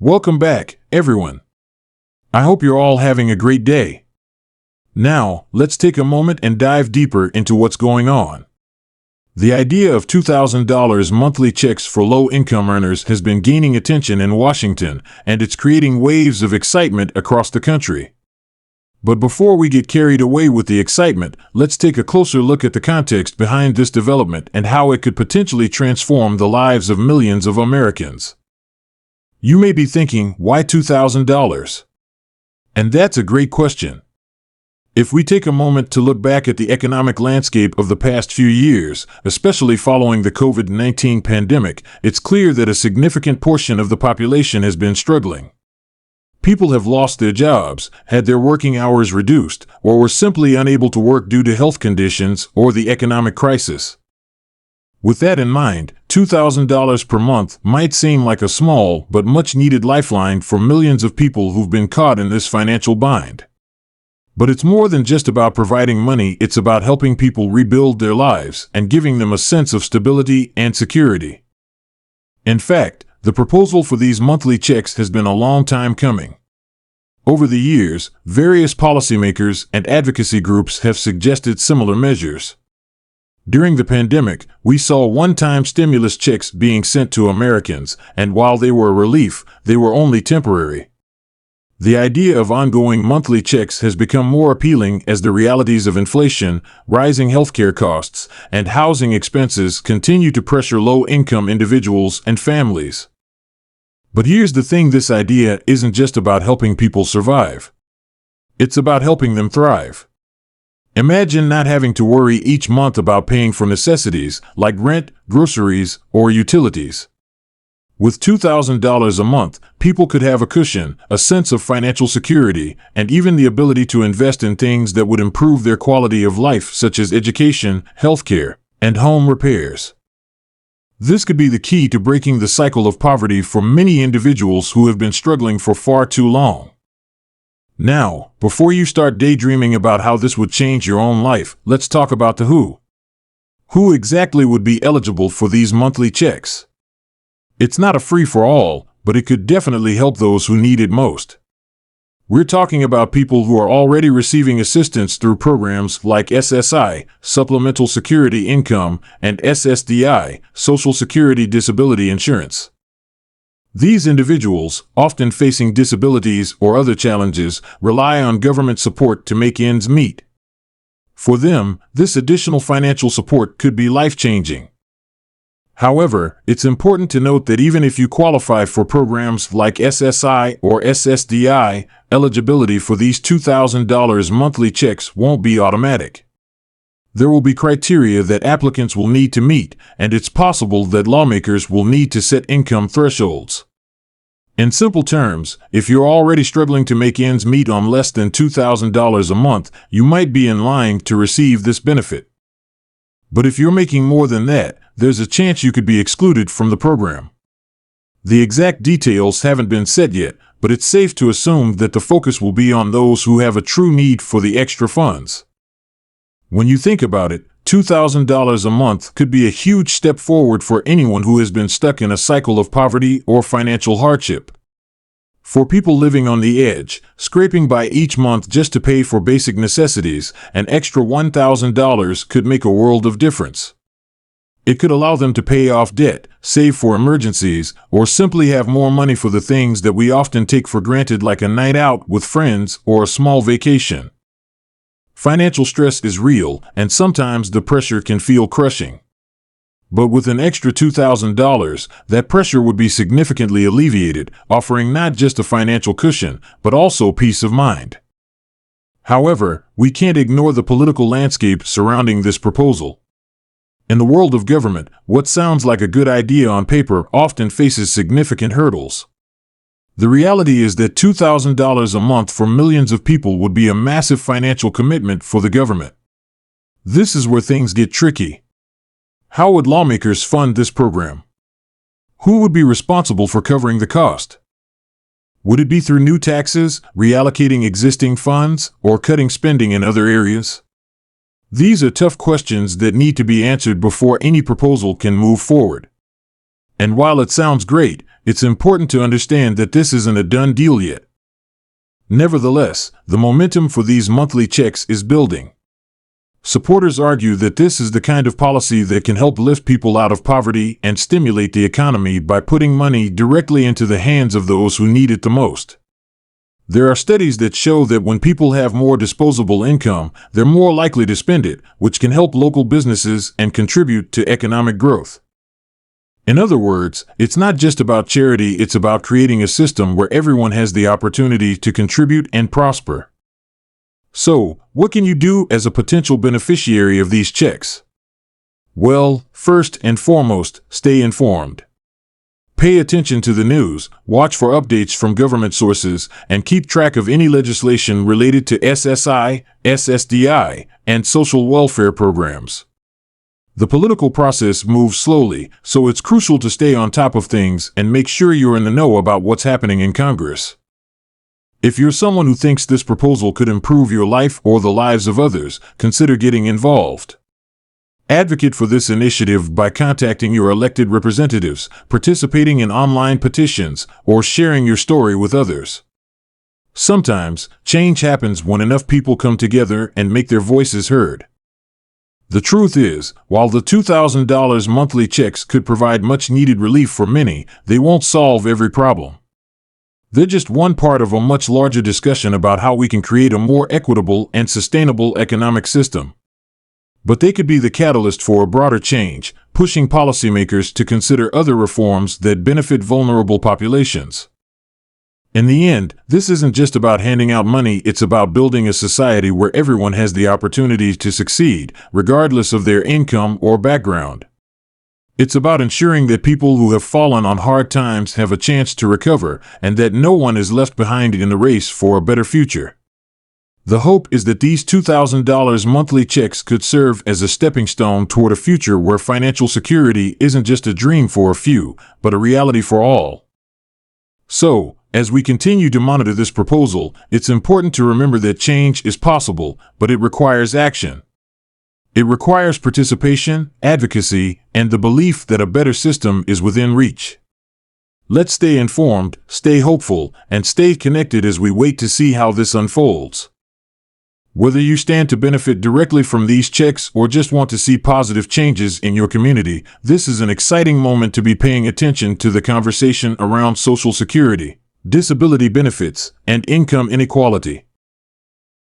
Welcome back, everyone. I hope you're all having a great day. Now, let's take a moment and dive deeper into what's going on. The idea of $2,000 monthly checks for low-income earners has been gaining attention in Washington, and it's creating waves of excitement across the country. But before we get carried away with the excitement, let's take a closer look at the context behind this development and how it could potentially transform the lives of millions of Americans. You may be thinking, why $2,000? And that's a great question. If we take a moment to look back at the economic landscape of the past few years, especially following the COVID-19 pandemic, it's clear that a significant portion of the population has been struggling. People have lost their jobs, had their working hours reduced, or were simply unable to work due to health conditions or the economic crisis. With that in mind, $2,000 per month might seem like a small but much-needed lifeline for millions of people who've been caught in this financial bind. But it's more than just about providing money, it's about helping people rebuild their lives and giving them a sense of stability and security. In fact, the proposal for these monthly checks has been a long time coming. Over the years, various policymakers and advocacy groups have suggested similar measures. During the pandemic, we saw one-time stimulus checks being sent to Americans, and while they were a relief, they were only temporary. The idea of ongoing monthly checks has become more appealing as the realities of inflation, rising healthcare costs, and housing expenses continue to pressure low-income individuals and families. But here's the thing: this idea isn't just about helping people survive. It's about helping them thrive. Imagine not having to worry each month about paying for necessities like rent, groceries, or utilities. With $2,000 a month, people could have a cushion, a sense of financial security, and even the ability to invest in things that would improve their quality of life, such as education, healthcare, and home repairs. This could be the key to breaking the cycle of poverty for many individuals who have been struggling for far too long. Now, before you start daydreaming about how this would change your own life, let's talk about the who. Who exactly would be eligible for these monthly checks? It's not a free-for-all, but it could definitely help those who need it most. We're talking about people who are already receiving assistance through programs like SSI, Supplemental Security Income, and SSDI, Social Security Disability Insurance. These individuals, often facing disabilities or other challenges, rely on government support to make ends meet. For them, this additional financial support could be life-changing. However, it's important to note that even if you qualify for programs like SSI or SSDI, eligibility for these $2,000 monthly checks won't be automatic. There will be criteria that applicants will need to meet, and it's possible that lawmakers will need to set income thresholds. In simple terms, if you're already struggling to make ends meet on less than $2,000 a month, you might be in line to receive this benefit. But if you're making more than that, there's a chance you could be excluded from the program. The exact details haven't been set yet, but it's safe to assume that the focus will be on those who have a true need for the extra funds. When you think about it, $2,000 a month could be a huge step forward for anyone who has been stuck in a cycle of poverty or financial hardship. For people living on the edge, scraping by each month just to pay for basic necessities, an extra $1,000 could make a world of difference. It could allow them to pay off debt, save for emergencies, or simply have more money for the things that we often take for granted, like a night out with friends or a small vacation. Financial stress is real, and sometimes the pressure can feel crushing. But with an extra $2,000, that pressure would be significantly alleviated, offering not just a financial cushion, but also peace of mind. However, we can't ignore the political landscape surrounding this proposal. In the world of government, what sounds like a good idea on paper often faces significant hurdles. The reality is that $2,000 a month for millions of people would be a massive financial commitment for the government. This is where things get tricky. How would lawmakers fund this program? Who would be responsible for covering the cost? Would it be through new taxes, reallocating existing funds, or cutting spending in other areas? These are tough questions that need to be answered before any proposal can move forward. And while it sounds great, it's important to understand that this isn't a done deal yet. Nevertheless, the momentum for these monthly checks is building. Supporters argue that this is the kind of policy that can help lift people out of poverty and stimulate the economy by putting money directly into the hands of those who need it the most. There are studies that show that when people have more disposable income, they're more likely to spend it, which can help local businesses and contribute to economic growth. In other words, it's not just about charity, it's about creating a system where everyone has the opportunity to contribute and prosper. So, what can you do as a potential beneficiary of these checks? Well, first and foremost, stay informed. Pay attention to the news, watch for updates from government sources, and keep track of any legislation related to SSI, SSDI, and social welfare programs. The political process moves slowly, so it's crucial to stay on top of things and make sure you're in the know about what's happening in Congress. If you're someone who thinks this proposal could improve your life or the lives of others, consider getting involved. Advocate for this initiative by contacting your elected representatives, participating in online petitions, or sharing your story with others. Sometimes, change happens when enough people come together and make their voices heard. The truth is, while the $2,000 monthly checks could provide much-needed relief for many, they won't solve every problem. They're just one part of a much larger discussion about how we can create a more equitable and sustainable economic system. But they could be the catalyst for a broader change, pushing policymakers to consider other reforms that benefit vulnerable populations. In the end, this isn't just about handing out money, it's about building a society where everyone has the opportunity to succeed, regardless of their income or background. It's about ensuring that people who have fallen on hard times have a chance to recover, and that no one is left behind in the race for a better future. The hope is that these $2,000 monthly checks could serve as a stepping stone toward a future where financial security isn't just a dream for a few, but a reality for all. So, as we continue to monitor this proposal, it's important to remember that change is possible, but it requires action. It requires participation, advocacy, and the belief that a better system is within reach. Let's stay informed, stay hopeful, and stay connected as we wait to see how this unfolds. Whether you stand to benefit directly from these checks or just want to see positive changes in your community, this is an exciting moment to be paying attention to the conversation around Social Security, disability benefits, and income inequality.